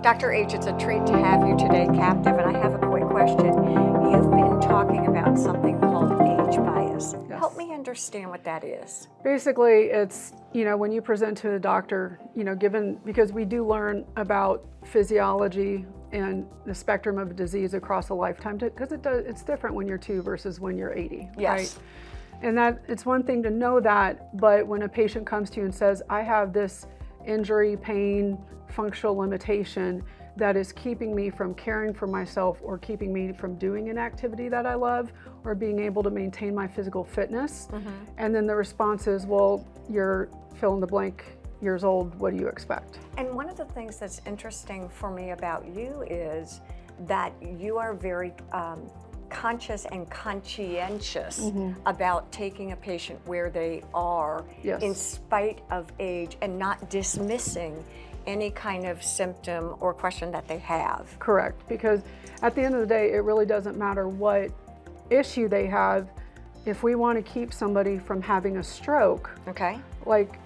Dr. H, it's a treat to have you today, Captive, and I have a quick question. You've been talking about something called age bias. Yes. Help me understand what that is. Basically, it's, when you present to a doctor, because we do learn about physiology and the spectrum of disease across a lifetime, because it's different when you're 2 versus when you're 80, Yes. right? And that it's one thing to know that, but when a patient comes to you and says, I have this injury, pain, functional limitation that is keeping me from caring for myself or keeping me from doing an activity that I love or being able to maintain my physical fitness. And then the response is, well, you're fill in the blank years old, what do you expect? And one of the things that's interesting for me about you is that you are very conscious and conscientious about taking a patient where they are Yes. in spite of age and not dismissing any kind of symptom or question that they have. Correct, because at the end of the day, it really doesn't matter what issue they have. If we want to keep somebody from having a stroke, Okay. like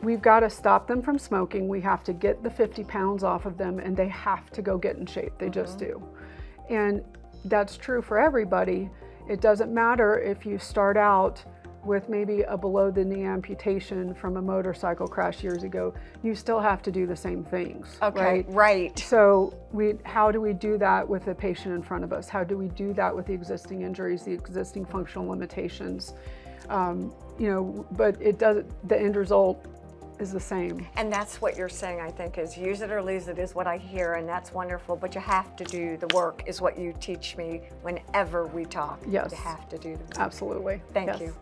we've got to stop them from smoking. We have to get the 50 pounds off of them and they have to go get in shape. They just do. And that's true for everybody. It doesn't matter if you start out with maybe a below the knee amputation from a motorcycle crash years ago, you still have to do the same things. Okay, right. So how do we do that with the patient in front of us? How do we do that with the existing injuries, the existing functional limitations? But the end result is the same. And that's what you're saying, I think, is use it or lose it is what I hear, and that's wonderful, but you have to do the work is what you teach me whenever we talk. Yes. You have to do the work. Absolutely. Thank Yes. you.